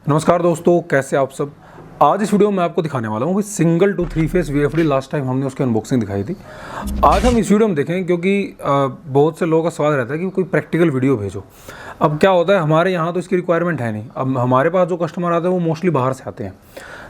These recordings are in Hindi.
नमस्कार दोस्तों, कैसे आप सब। आज इस वीडियो में आपको दिखाने वाला हूँ single to three phase VFD. Last time हमने उसकी अनबॉक्सिंग दिखाई थी। आज हम इस वीडियो में देखेंगे क्योंकि बहुत से लोगों का सवाल रहता है कि कोई प्रैक्टिकल वीडियो भेजो। अब क्या होता है, हमारे यहाँ तो इसकी रिक्वायरमेंट है नहीं। अब हमारे पास जो कस्टमर आते हैं वो मोस्टली बाहर से आते हैं,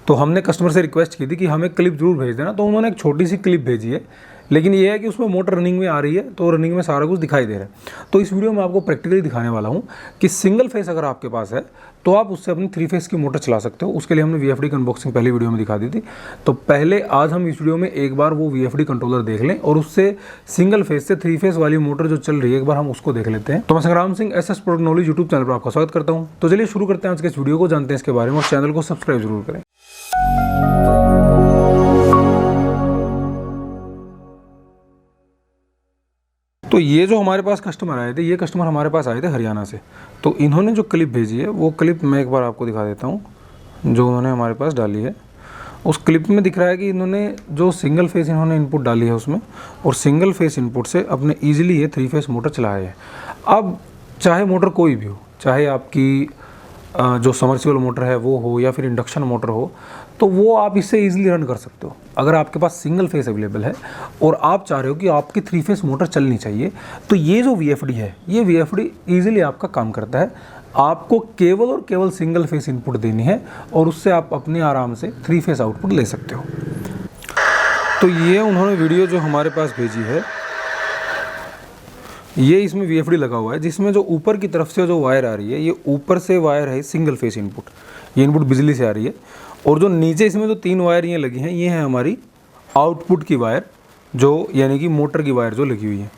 तो हमने कस्टमर से रिक्वेस्ट की थी कि हमें क्लिप जरूर भेज देना। तो उन्होंने एक छोटी सी क्लिप भेजी है, लेकिन ये है कि उसमें मोटर रनिंग में आ रही है, तो रनिंग में सारा कुछ दिखाई दे रहा है। तो इस वीडियो में आपको प्रैक्टिकली दिखाने वाला हूँ कि सिंगल फेस अगर आपके पास है तो आप उससे अपनी थ्री फेस की मोटर चला सकते हो। उसके लिए हमने वीएफडी की अनबॉक्सिंग पहली वीडियो में दिखा दी थी। तो पहले आज हम इस वीडियो में एक बार वो वीएफडी कंट्रोलर देख लें और उससे सिंगल फेस से थ्री फेस वाली मोटर जो चल रही है एक बार हम उसको देख लेते हैं। तो मैं संग्राम Singh SS product knowledge YouTube channel पर आपका स्वागत करता हूँ। तो चलिए शुरू करते हैं आज के इस वीडियो को, जानते हैं इसके बारे में और चैनल को सब्सक्राइब जरूर करें। तो ये जो हमारे पास कस्टमर आए थे, ये कस्टमर हमारे पास आए थे हरियाणा से। तो इन्होंने जो क्लिप भेजी है वो क्लिप मैं एक बार आपको दिखा देता हूँ जो उन्होंने हमारे पास डाली है। उस क्लिप में दिख रहा है कि इन्होंने जो सिंगल फेस इन्होंने इनपुट डाली है उसमें, और सिंगल फेस इनपुट से अपने ईजिली ये थ्री फेस मोटर चलाए है। अब चाहे मोटर कोई भी हो, चाहे आपकी जो समर्सिबल मोटर है वो हो या फिर इंडक्शन मोटर हो, तो वो आप इससे इजीली रन कर सकते हो। अगर आपके पास सिंगल फेस अवेलेबल है और आप चाह रहे हो कि आपकी थ्री फेस मोटर चलनी चाहिए, तो ये जो वीएफडी है, ये वीएफडी इजीली आपका काम करता है। आपको केवल और केवल सिंगल फेस इनपुट देनी है और उससे आप अपने आराम से थ्री फेस आउटपुट ले सकते हो। तो ये उन्होंने वीडियो जो हमारे पास भेजी है, ये इसमें वीएफडी लगा हुआ है, जिसमें जो ऊपर की तरफ से जो वायर आ रही है, ये ऊपर से वायर है सिंगल फेस इनपुट। ये इनपुट बिजली से आ रही है, और जो नीचे इसमें जो तीन वायर ये लगी हैं, ये है हमारी आउटपुट की वायर, जो यानी कि मोटर की वायर जो लगी हुई है।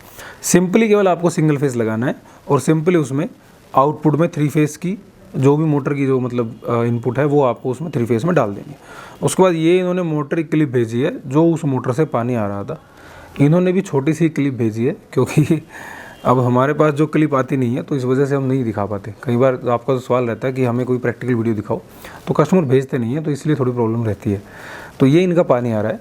सिंपली केवल आपको सिंगल फेस लगाना है और सिंपली उसमें आउटपुट में थ्री फेस की जो भी मोटर की जो मतलब इनपुट है वो आपको उसमें थ्री फेस में डाल देंगे। उसके बाद ये इन्होंने मोटर की क्लिप भेजी है जो उस मोटर से पानी आ रहा था। इन्होंने भी छोटी सी क्लिप भेजी है क्योंकि अब हमारे पास जो क्लिप आती नहीं है तो इस वजह से हम नहीं दिखा पाते। कई बार आपका तो सवाल रहता है कि हमें कोई प्रैक्टिकल वीडियो दिखाओ, तो कस्टमर भेजते नहीं है, तो इसलिए थोड़ी प्रॉब्लम रहती है। तो ये इनका पानी आ रहा है,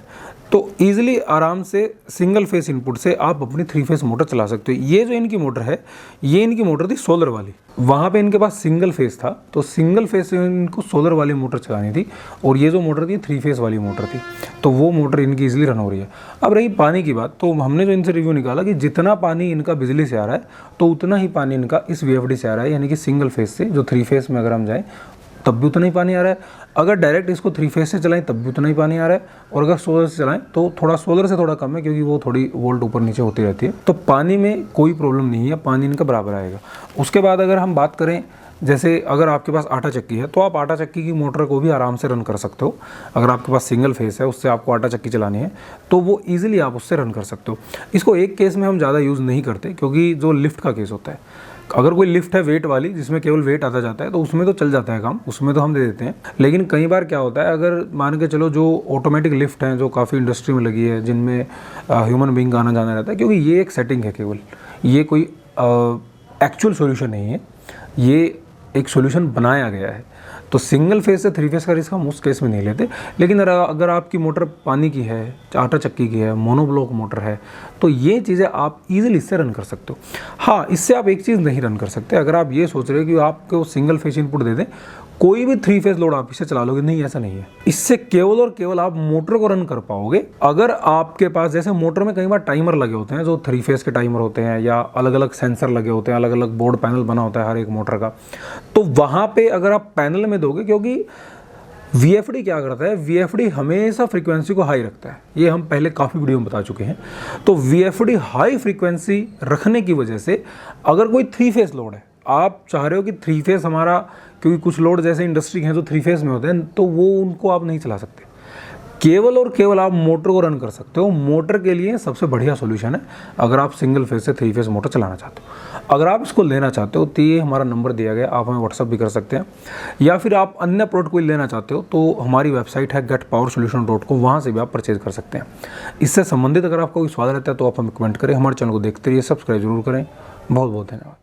तो ईजिली आराम से सिंगल फेस इनपुट से आप अपनी थ्री फेस मोटर चला सकते हो। ये जो इनकी मोटर है, ये इनकी मोटर थी सोलर वाली। वहाँ पे इनके पास सिंगल फेस था, तो सिंगल फेस से इनको सोलर वाली मोटर चलानी थी, और ये जो मोटर थी थ्री फेस वाली मोटर थी, तो वो मोटर इनकी ईजिली रन हो रही है। अब रही पानी की बात, तो हमने जो इनसे रिव्यू निकाला कि जितना पानी इनका बिजली से आ रहा है तो उतना ही पानी इनका इस वीएफडी से आ रहा है, यानी कि सिंगल फेस से। जो थ्री फेस में अगर हम जाएँ तब भी उतना ही पानी आ रहा है, अगर डायरेक्ट इसको थ्री फेस से चलाएं तब भी उतना ही पानी आ रहा है, और अगर सोलर से चलाएं तो थोड़ा सोलर से थोड़ा कम है क्योंकि वो थोड़ी वोल्ट ऊपर नीचे होती रहती है। तो पानी में कोई प्रॉब्लम नहीं है, पानी इनका बराबर आएगा। उसके बाद अगर हम बात करें, जैसे अगर आपके पास आटा चक्की है तो आप आटा चक्की की मोटर को भी आराम से रन कर सकते हो। अगर आपके पास सिंगल फेस है, उससे आपको आटा चक्की चलानी है, तो वो ईजिली आप उससे रन कर सकते हो। इसको एक केस में हम ज़्यादा यूज़ नहीं करते क्योंकि जो लिफ्ट का केस होता है, अगर कोई लिफ्ट है वेट वाली जिसमें केवल वेट आता जाता है, तो उसमें तो चल जाता है काम, उसमें तो हम दे देते हैं। लेकिन कई बार क्या होता है, अगर मान के चलो जो ऑटोमेटिक लिफ्ट हैं जो काफ़ी इंडस्ट्री में लगी है, जिनमें ह्यूमन बीइंग आना जाना रहता है, क्योंकि ये एक सेटिंग है केवल, ये कोई एक्चुअल सॉल्यूशन नहीं है, ये एक सॉल्यूशन बनाया गया है। तो सिंगल फेस से थ्री फेस का रिस्क हम उस केस में नहीं लेते। लेकिन अगर आपकी मोटर पानी की है, आटा चक्की की है, मोनोब्लॉक मोटर है, तो ये चीज़ें आप इजीली इससे रन कर सकते हो। हाँ, इससे आप एक चीज़ नहीं रन कर सकते। अगर आप ये सोच रहे हो कि आपको सिंगल फेस इनपुट दे दें, कोई भी थ्री फेस लोड आप इससे चला लोगे, नहीं, ऐसा नहीं है। इससे केवल और केवल आप मोटर को रन कर पाओगे अगर आपके पास, जैसे मोटर में कई बार टाइमर लगे होते हैं, जो थ्री फेस के टाइमर होते हैं, या अलग अलग सेंसर लगे होते हैं, अलग अलग बोर्ड पैनल बना होता है हर एक मोटर का, तो वहाँ पे अगर आप पैनल में दोगे, क्योंकि वीएफडी क्या करता है, वीएफडी हमेशा फ्रीक्वेंसी को हाई रखता है। ये हम पहले काफ़ी वीडियो में बता चुके हैं। तो वीएफडी हाई फ्रीक्वेंसी रखने की वजह से अगर कोई थ्री फेस लोड है, आप चाह रहे हो कि थ्री फेस हमारा, क्योंकि कुछ लोड जैसे इंडस्ट्री के हैं जो थ्री फेस में होते हैं, तो वो उनको आप नहीं चला सकते। केवल और केवल आप मोटर को रन कर सकते हो। मोटर के लिए सबसे बढ़िया सॉल्यूशन है अगर आप सिंगल फेस से थ्री फेस मोटर चलाना चाहते हो। अगर आप इसको लेना चाहते हो तो ये हमारा नंबर दिया गया, आप हमें व्हाट्सअप भी कर सकते हैं, या फिर आप अन्य प्रोडक्ट कोई लेना चाहते हो तो हमारी वेबसाइट है getpowersolution.com, वहाँ से भी आप परचेज कर सकते हैं। इससे संबंधित अगर आपका कोई सवाल रहता है तो आप हमें कमेंट करें। हमारे चैनल को देखते रहिए, सब्सक्राइब जरूर करें। बहुत बहुत धन्यवाद।